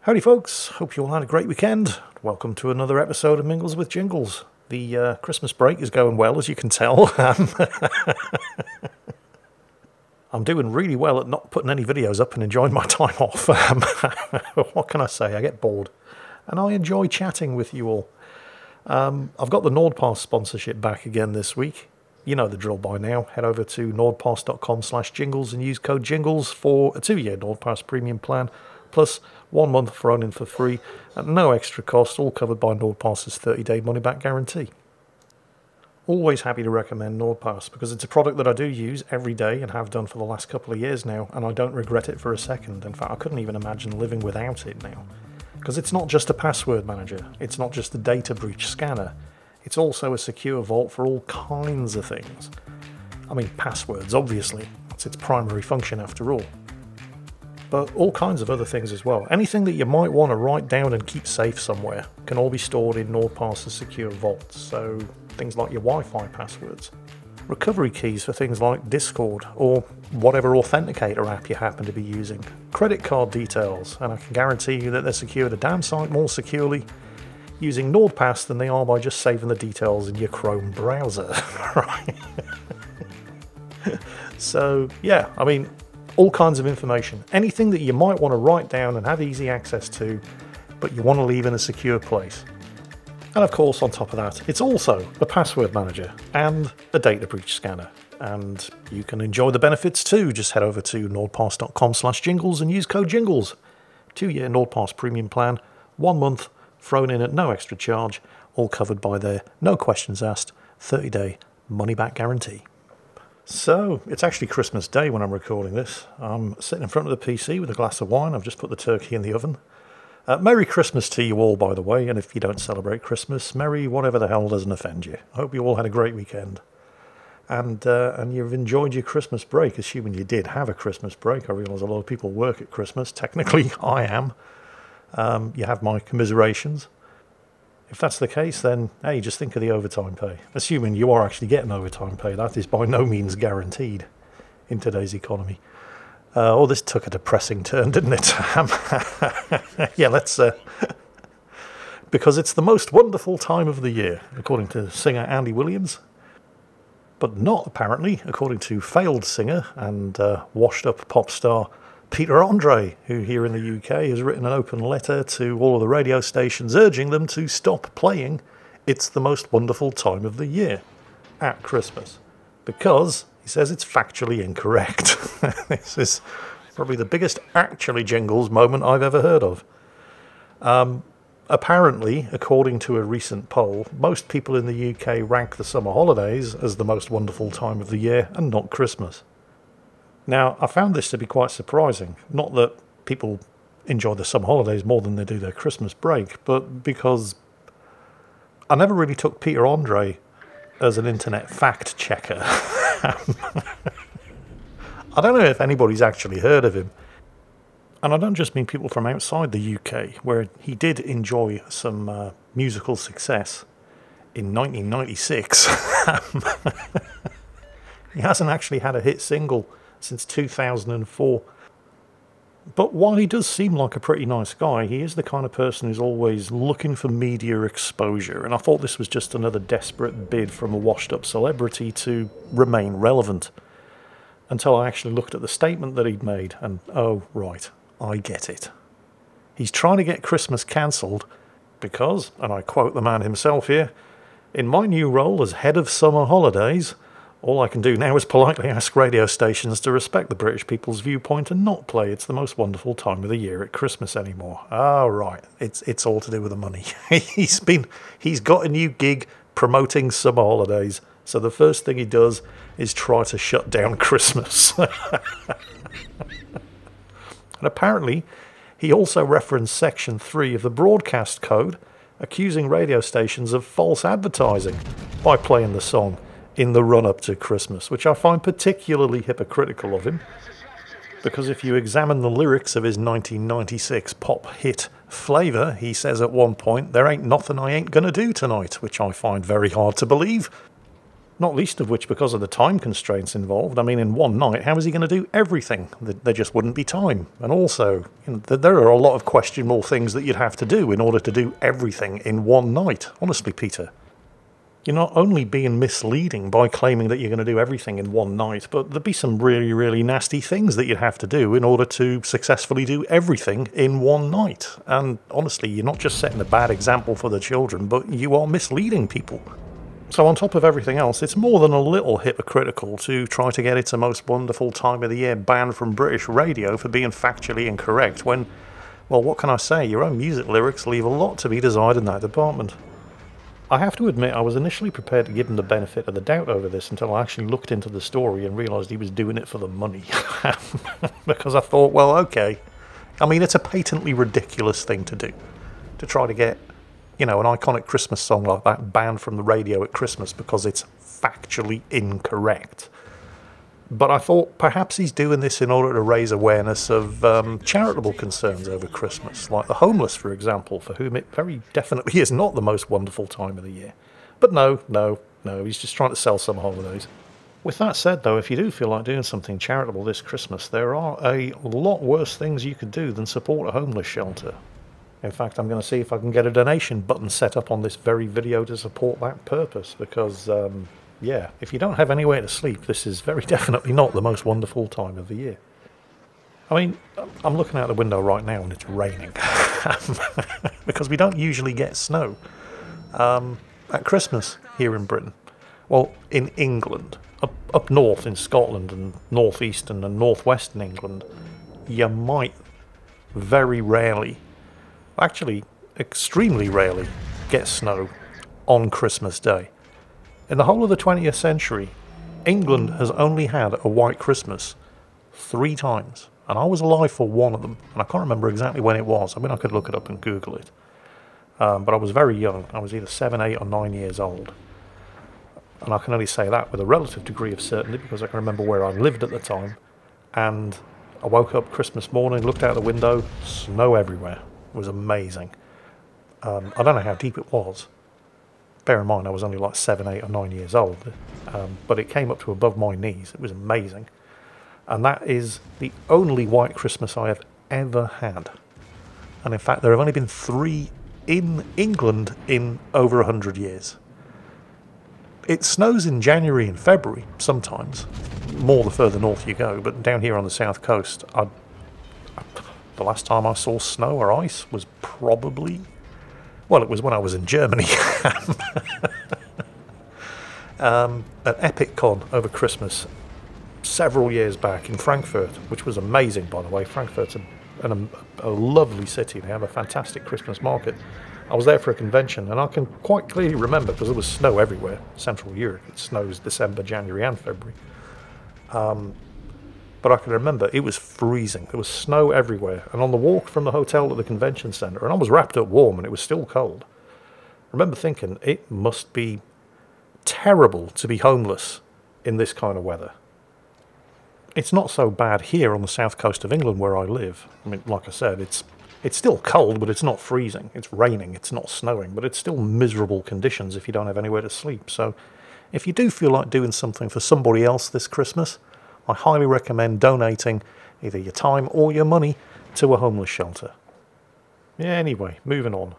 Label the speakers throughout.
Speaker 1: Howdy folks, hope you all had a great weekend. Welcome to another episode of Mingles with Jingles. The Christmas break is going well, as you can tell. I'm doing really well at not putting any videos up and enjoying my time off. What can I say? I get bored. And I enjoy chatting with you all. I've got the NordPass sponsorship back again this week. You know the drill by now. Head over to nordpass.com/jingles and use code JINGLES for a 2-year NordPass premium plan, plus 1 month thrown in for free at no extra cost, all covered by NordPass's 30-day money-back guarantee. Always happy to recommend NordPass because it's a product that I do use every day and have done for the last couple of years now, and I don't regret it for a second. In fact, I couldn't even imagine living without it now. Because it's not just a password manager, it's not just a data breach scanner, it's also a secure vault for all kinds of things. I mean, passwords, obviously, that's its primary function after all. But all kinds of other things as well. Anything that you might want to write down and keep safe somewhere can all be stored in NordPass's secure vault. So things like your Wi-Fi passwords, recovery keys for things like Discord or whatever authenticator app you happen to be using, credit card details, and I can guarantee you that they're secured a damn sight more securely using NordPass than they are by just saving the details in your Chrome browser. Right? So yeah, I mean, all kinds of information. Anything that you might want to write down and have easy access to, but you want to leave in a secure place. And of course, on top of that, it's also a password manager and a data breach scanner. And you can enjoy the benefits too. Just head over to nordpass.com/jingles and use code JINGLES. 2-year NordPass premium plan, 1 month thrown in at no extra charge, all covered by their no questions asked 30-day money-back guarantee. So, it's actually Christmas Day when I'm recording this. I'm sitting in front of the PC with a glass of wine. I've just put the turkey in the oven. Merry Christmas to you all, by the way, and if you don't celebrate Christmas, merry whatever the hell doesn't offend you. I hope you all had a great weekend. And you've enjoyed your Christmas break, assuming you did have a Christmas break. I realise a lot of people work at Christmas. Technically, I am. You have my commiserations. If that's the case, then, hey, just think of the overtime pay. Assuming you are actually getting overtime pay, that is by no means guaranteed in today's economy. Oh, this took a depressing turn, didn't it? Yeah, let's... because it's the most wonderful time of the year, according to singer Andy Williams. But not, apparently, according to failed singer and washed-up pop star Peter Andre, who here in the UK has written an open letter to all of the radio stations urging them to stop playing "It's the Most Wonderful Time of the Year" at Christmas, because he says it's factually incorrect. This is probably the biggest actually Jingles moment I've ever heard of. Apparently, according to a recent poll, most people in the UK rank the summer holidays as the most wonderful time of the year and not Christmas. Now, I found this to be quite surprising. Not that people enjoy the summer holidays more than they do their Christmas break, but because I never really took Peter Andre as an internet fact checker. I don't know if anybody's actually heard of him. And I don't just mean people from outside the UK, where he did enjoy some musical success in 1996. He hasn't actually had a hit single since 2004. But while he does seem like a pretty nice guy, he is the kind of person who's always looking for media exposure, and I thought this was just another desperate bid from a washed-up celebrity to remain relevant. Until I actually looked at the statement that he'd made, and oh, right, I get it. He's trying to get Christmas cancelled because, and I quote the man himself here, "In my new role as head of summer holidays, all I can do now is politely ask radio stations to respect the British people's viewpoint and not play 'It's the Most Wonderful Time of the Year' at Christmas anymore." Oh, right. It's all to do with the money. He's got a new gig promoting summer holidays, so the first thing he does is try to shut down Christmas. And apparently, he also referenced Section 3 of the Broadcast Code, accusing radio stations of false advertising by playing the song in the run-up to Christmas, which I find particularly hypocritical of him, because if you examine the lyrics of his 1996 pop hit Flavour, he says at one point, "There ain't nothing I ain't gonna do tonight," which I find very hard to believe. Not least of which because of the time constraints involved. I mean, in one night, how is he going to do everything? There just wouldn't be time. And also, there are a lot of questionable things that you'd have to do in order to do everything in one night. Honestly, Peter, you're not only being misleading by claiming that you're going to do everything in one night, but there'd be some really, really nasty things that you'd have to do in order to successfully do everything in one night. And honestly, you're not just setting a bad example for the children, but you are misleading people. So on top of everything else, it's more than a little hypocritical to try to get It's a Most Wonderful Time of the Year banned from British radio for being factually incorrect when, well, what can I say? Your own music lyrics leave a lot to be desired in that department. I have to admit, I was initially prepared to give him the benefit of the doubt over this until I actually looked into the story and realised he was doing it for the money. Because I thought, well, okay. I mean, it's a patently ridiculous thing to do. To try to get, you know, an iconic Christmas song like that banned from the radio at Christmas because it's factually incorrect. But I thought perhaps he's doing this in order to raise awareness of charitable concerns over Christmas, like the homeless, for example, for whom it very definitely is not the most wonderful time of the year. But no, he's just trying to sell some holidays. With that said, though, if you do feel like doing something charitable this Christmas, there are a lot worse things you could do than support a homeless shelter. In fact, I'm going to see if I can get a donation button set up on this very video to support that purpose, because yeah, if you don't have anywhere to sleep, this is very definitely not the most wonderful time of the year. I mean, I'm looking out the window right now and it's raining. Because we don't usually get snow at Christmas here in Britain. Well, in England, up north in Scotland and northeastern and northwestern England, you might very rarely, actually extremely rarely, get snow on Christmas Day. In the whole of the 20th century, England has only had a white Christmas 3 times. And I was alive for one of them. And I can't remember exactly when it was. I mean, I could look it up and Google it. But I was very young. I was either 7, 8 or 9 years old. And I can only say that with a relative degree of certainty because I can remember where I lived at the time. And I woke up Christmas morning, looked out the window, snow everywhere. It was amazing. I don't know how deep it was. Bear in mind, I was only like 7, 8 or 9 years old, but it came up to above my knees. It was amazing. And that is the only white Christmas I have ever had. And in fact, there have only been 3 in England in over 100 years. It snows in January and February sometimes, more the further north you go, but down here on the south coast, the last time I saw snow or ice was probably... well, it was when I was in Germany at EpicCon over Christmas several years back in Frankfurt, which was amazing, by the way. Frankfurt's a lovely city. They have a fantastic Christmas market. I was there for a convention, and I can quite clearly remember, because there was snow everywhere. Central Europe, it snows December, January and February. But I can remember it was freezing. There was snow everywhere. And on the walk from the hotel to the convention centre, and I was wrapped up warm and it was still cold, I remember thinking it must be terrible to be homeless in this kind of weather. It's not so bad here on the south coast of England where I live. I mean, like I said, it's still cold, but it's not freezing. It's raining, it's not snowing, but it's still miserable conditions if you don't have anywhere to sleep. So if you do feel like doing something for somebody else this Christmas, I highly recommend donating either your time or your money to a homeless shelter. Yeah, anyway, moving on.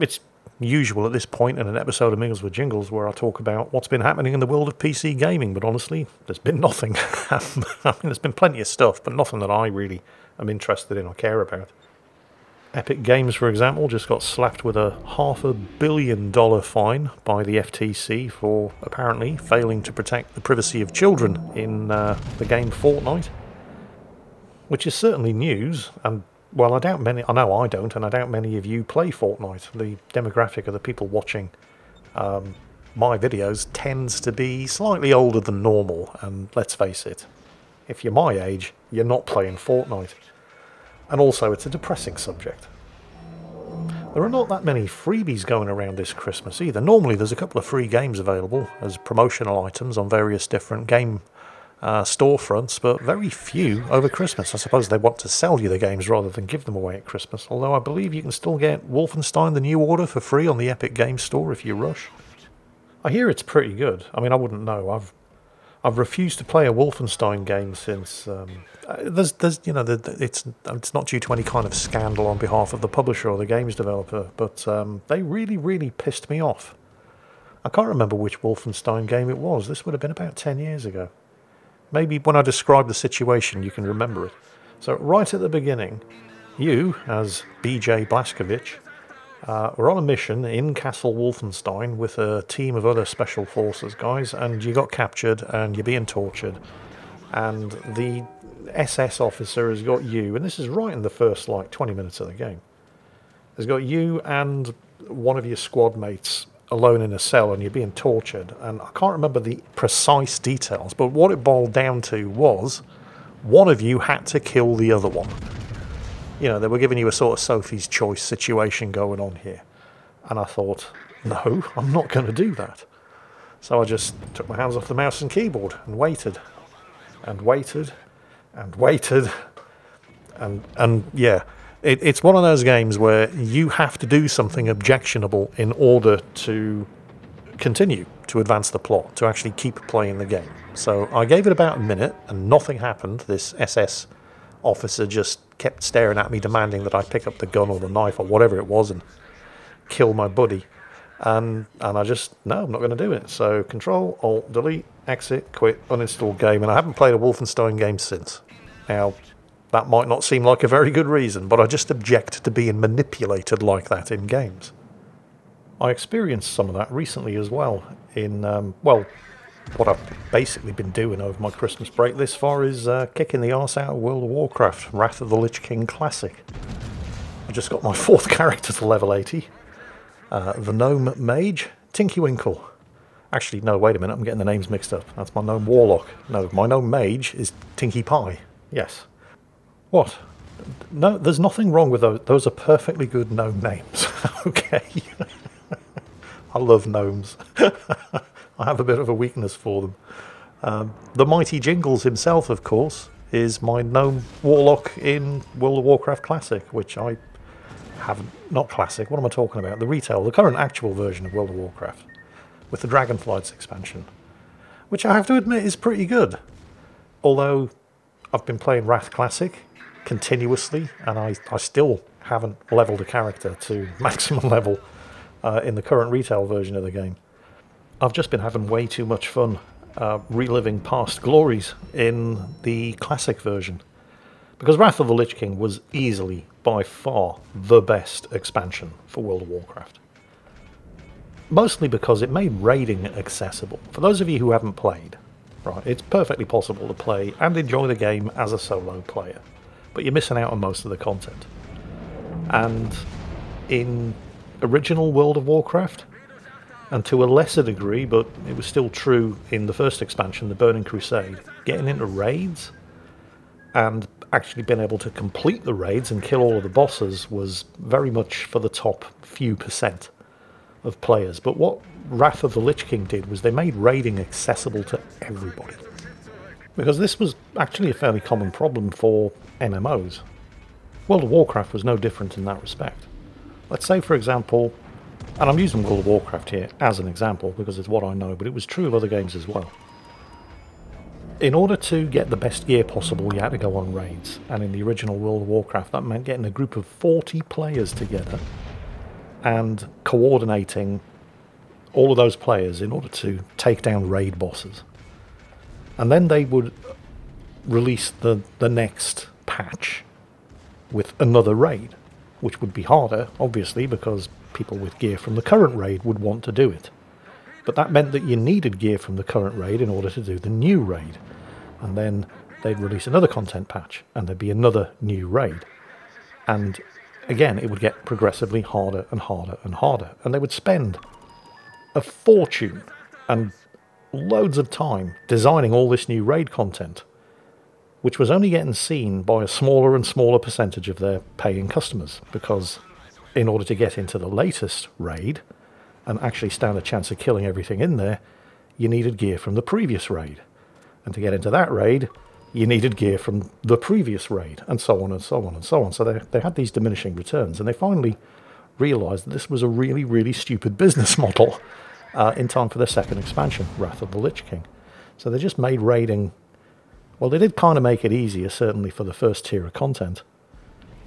Speaker 1: It's usual at this point in an episode of Mingles with Jingles where I talk about what's been happening in the world of PC gaming, but honestly, there's been nothing. I mean, there's been plenty of stuff, but nothing that I really am interested in or care about. Epic Games, for example, just got slapped with a $500 million fine by the FTC for apparently failing to protect the privacy of children in the game Fortnite, which is certainly news. And well, I know I don't, and I doubt many of you play Fortnite. The demographic of the people watching my videos tends to be slightly older than normal, and let's face it, if you're my age, you're not playing Fortnite. And also, it's a depressing subject. There are not that many freebies going around this Christmas either. Normally, there's a couple of free games available as promotional items on various different game storefronts, but very few over Christmas. I suppose they want to sell you the games rather than give them away at Christmas, although I believe you can still get Wolfenstein: The New Order for free on the Epic Games Store if you rush. I hear it's pretty good. I mean, I wouldn't know. I've refused to play a Wolfenstein game since there's you know it's not due to any kind of scandal on behalf of the publisher or the games developer, but they really pissed me off. I can't remember which Wolfenstein game it was. This would have been about 10 years ago. Maybe when I describe the situation, you can remember it. So right at the beginning, you, as BJ Blazkowicz, were on a mission in Castle Wolfenstein with a team of other special forces guys, and you got captured and you're being tortured. And the SS officer has got you, and this is right in the first, 20 minutes of the game, has got you and one of your squad mates alone in a cell, and you're being tortured. And I can't remember the precise details, but what it boiled down to was one of you had to kill the other one. You know, they were giving you a sort of Sophie's Choice situation going on here. And I thought, no, I'm not going to do that. So I just took my hands off the mouse and keyboard and waited. And waited. And waited. And yeah, it's one of those games where you have to do something objectionable in order to continue to advance the plot, to actually keep playing the game. So I gave it about a minute and nothing happened. This SS officer just kept staring at me, demanding that I pick up the gun or the knife or whatever it was and kill my buddy. And I just, no, I'm not going to do it. So Control, Alt, Delete, Exit, Quit, Uninstall Game. And I haven't played a Wolfenstein game since. Now, that might not seem like a very good reason, but I just object to being manipulated like that in games. I experienced some of that recently as well in, well, what I've basically been doing over my Christmas break this far is kicking the arse out of World of Warcraft, Wrath of the Lich King Classic. I just got my 4th character to level 80. The Gnome Mage, Tinky Winkle. Actually, no, wait a minute, I'm getting the names mixed up. That's my Gnome Warlock. No, my Gnome Mage is Tinky Pie. Yes. What? No, there's nothing wrong with those. Those are perfectly good gnome names. Okay. I love gnomes. I have a bit of a weakness for them. The mighty Jingles himself, of course, is my gnome warlock in World of Warcraft Classic, which I haven't... Not Classic, what am I talking about? The retail, the current actual version of World of Warcraft, with the Dragonflights expansion, which I have to admit is pretty good. Although I've been playing Wrath Classic continuously, and I still haven't leveled a character to maximum level in the current retail version of the game. I've just been having way too much fun reliving past glories in the classic version, because Wrath of the Lich King was easily, by far, the best expansion for World of Warcraft. Mostly because it made raiding accessible. For those of you who haven't played, right, it's perfectly possible to play and enjoy the game as a solo player, but you're missing out on most of the content. And in original World of Warcraft, and to a lesser degree, but it was still true in the first expansion, the Burning Crusade, getting into raids and actually being able to complete the raids and kill all of the bosses was very much for the top few percent of players. But what Wrath of the Lich King did was they made raiding accessible to everybody. Because this was actually a fairly common problem for MMOs. World of Warcraft was no different in that respect. Let's say, for example, and I'm using World of Warcraft here as an example because it's what I know, but it was true of other games as well. In order to get the best gear possible, you had to go on raids. And in the original World of Warcraft, that meant getting a group of 40 players together and coordinating all of those players in order to take down raid bosses. And then they would release the next patch with another raid, which would be harder, obviously, because people with gear from the current raid would want to do it. But that meant that you needed gear from the current raid in order to do the new raid. And then they'd release another content patch, and there'd be another new raid. And again, it would get progressively harder and harder and harder. And they would spend a fortune and loads of time designing all this new raid content, which was only getting seen by a smaller and smaller percentage of their paying customers, because in order to get into the latest raid and actually stand a chance of killing everything in there, you needed gear from the previous raid. And to get into that raid, you needed gear from the previous raid, and so on and so on and so on. So they had these diminishing returns, and they finally realised that this was a really, really stupid business model. in time for their second expansion, Wrath of the Lich King. So they just made raiding... Well, they did kind of make it easier, certainly for the first tier of content.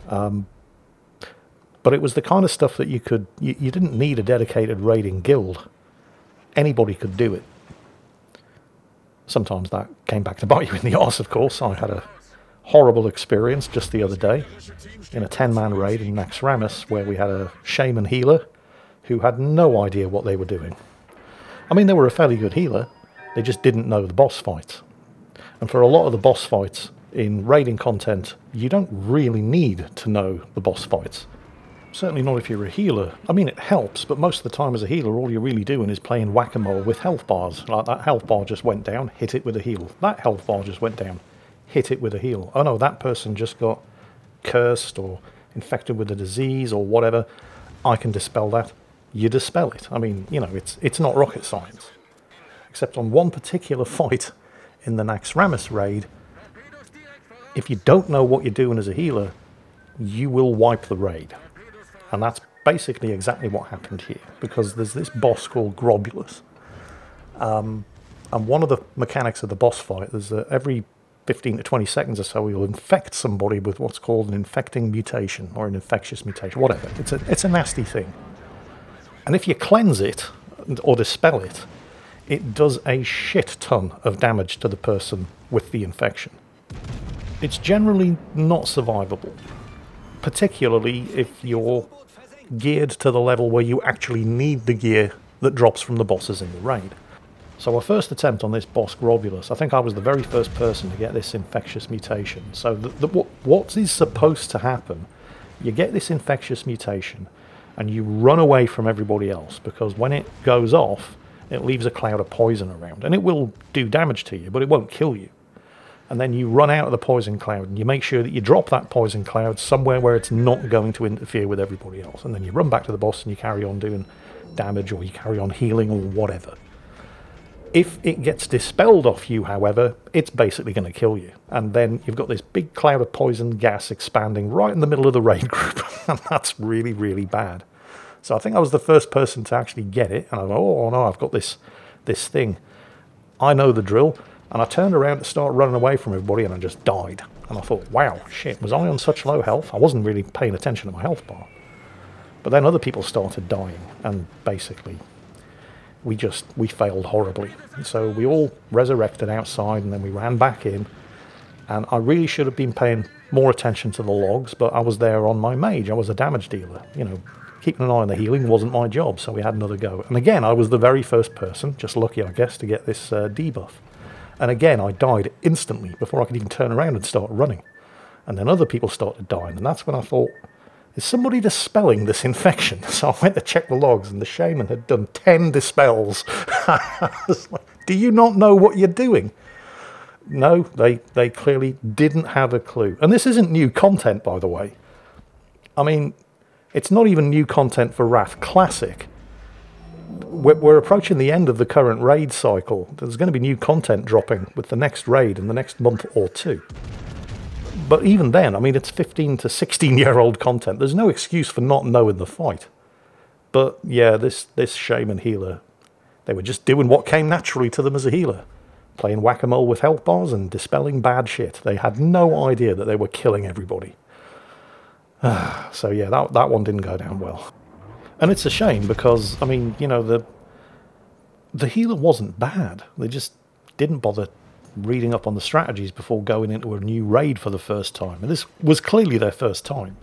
Speaker 1: But it was the kind of stuff that you could... You didn't need a dedicated raiding guild. Anybody could do it. Sometimes that came back to bite you in the arse, of course. I had a horrible experience just the other day in a 10-man raid in Naxxramas where we had a shaman healer who had no idea what they were doing. I mean, they were a fairly good healer. They just didn't know the boss fights. And for a lot of the boss fights in raiding content, you don't really need to know the boss fights. Certainly not if you're a healer. I mean, it helps, but most of the time as a healer, all you're really doing is playing whack-a-mole with health bars. Like, that health bar just went down, hit it with a heal. That health bar just went down, hit it with a heal. Oh no, that person just got cursed or infected with a disease or whatever. I can dispel that. You dispel it. I mean, you know, it's not rocket science. Except on one particular fight in the Naxxramas raid, if you don't know what you're doing as a healer, you will wipe the raid. And that's basically exactly what happened here, because there's this boss called Grobulus. And one of the mechanics of the boss fight is that every 15 to 20 seconds or so you'll infect somebody with what's called an infecting mutation, or an infectious mutation, whatever. It's a nasty thing. And if you cleanse it, or dispel it, it does a shit ton of damage to the person with the infection. It's generally not survivable, particularly if you're geared to the level where you actually need the gear that drops from the bosses in the raid. So our first attempt on this boss Grobulus, I think I was the very first person to get this infectious mutation. So what is supposed to happen, you get this infectious mutation and you run away from everybody else, because when it goes off, it leaves a cloud of poison around, and it will do damage to you, but it won't kill you. And then you run out of the poison cloud, and you make sure that you drop that poison cloud somewhere where it's not going to interfere with everybody else. And then you run back to the boss and you carry on doing damage, or you carry on healing, or whatever. If it gets dispelled off you, however, it's basically going to kill you. And then you've got this big cloud of poison gas expanding right in the middle of the raid group. And that's really, really bad. So I think I was the first person to actually get it. And I thought, oh no, I've got this thing. I know the drill. And I turned around to start running away from everybody, and I just died. And I thought, wow, shit, was I on such low health? I wasn't really paying attention to my health bar. But then other people started dying, and basically we failed horribly. So we all resurrected outside, and then we ran back in. And I really should have been paying more attention to the logs, but I was there on my mage. I was a damage dealer. You know, keeping an eye on the healing wasn't my job, so we had another go. And again, I was the very first person, just lucky I guess, to get this debuff. And again, I died instantly before I could even turn around and start running. And then other people started dying, and that's when I thought, is somebody dispelling this infection? So I went to check the logs, and the shaman had done 10 dispels. I was like, do you not know what you're doing? No, they clearly didn't have a clue. And this isn't new content, by the way. I mean, it's not even new content for Wrath Classic. We're approaching the end of the current raid cycle. There's going to be new content dropping with the next raid in the next month or two. But even then, I mean, it's 15 to 16-year-old content. There's no excuse for not knowing the fight. But yeah, this shaman healer, they were just doing what came naturally to them as a healer. Playing whack-a-mole with health bars and dispelling bad shit. They had no idea that they were killing everybody. So yeah, that one didn't go down well. And it's a shame because, I mean, you know, the healer wasn't bad. They just didn't bother reading up on the strategies before going into a new raid for the first time. And this was clearly their first time.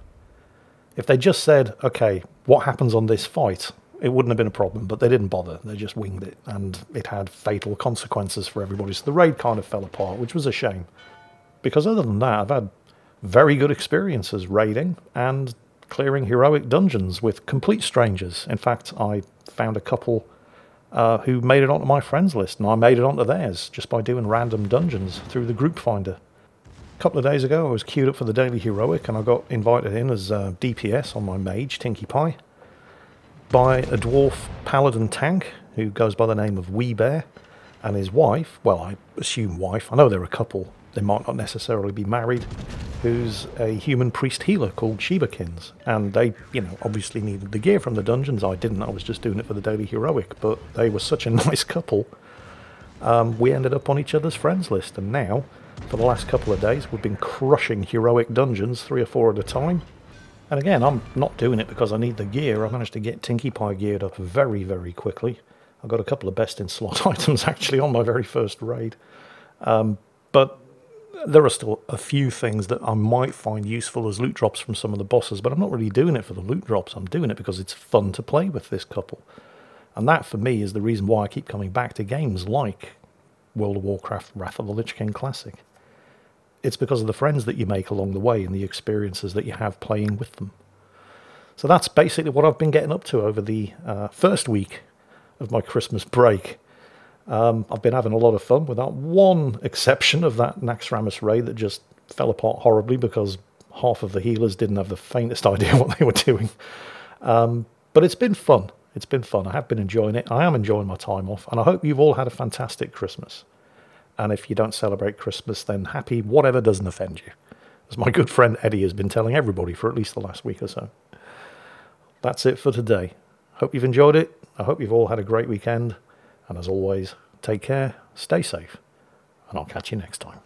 Speaker 1: If they just said, okay, what happens on this fight, it wouldn't have been a problem, but they didn't bother. They just winged it, and it had fatal consequences for everybody. So the raid kind of fell apart, which was a shame. Because other than that, I've had very good experiences raiding and clearing heroic dungeons with complete strangers. In fact, I found a couple who made it onto my friends list, and I made it onto theirs just by doing random dungeons through the group finder. A couple of days ago, I was queued up for the daily heroic, and I got invited in as DPS on my mage, Tinky Pie, by a dwarf paladin tank who goes by the name of Wee Bear, and his wife, well, I assume wife, I know they're a couple, they might not necessarily be married, who's a human priest healer called Shebakins, and they, obviously needed the gear from the dungeons. I didn't. I was just doing it for the daily heroic, but they were such a nice couple. We ended up on each other's friends list, and now, for the last couple of days, we've been crushing heroic dungeons 3 or 4 at a time. And again, I'm not doing it because I need the gear. I managed to get Tinky Pie geared up very, very quickly. I got a couple of best-in-slot items, actually, on my very first raid. But there are still a few things that I might find useful as loot drops from some of the bosses, but I'm not really doing it for the loot drops. I'm doing it because it's fun to play with this couple. And that, for me, is the reason why I keep coming back to games like World of Warcraft Wrath of the Lich King Classic. It's because of the friends that you make along the way and the experiences that you have playing with them. So that's basically what I've been getting up to over the first week of my Christmas break. I've been having a lot of fun, with that one exception of that Naxxramas raid that just fell apart horribly because half of the healers didn't have the faintest idea what they were doing. But it's been fun. It's been fun. I have been enjoying it. I am enjoying my time off, and I hope you've all had a fantastic Christmas. And if you don't celebrate Christmas, then happy whatever doesn't offend you, as my good friend Eddie has been telling everybody for at least the last week or so. That's it for today. Hope you've enjoyed it. I hope you've all had a great weekend. And as always, take care, stay safe, and I'll catch you next time.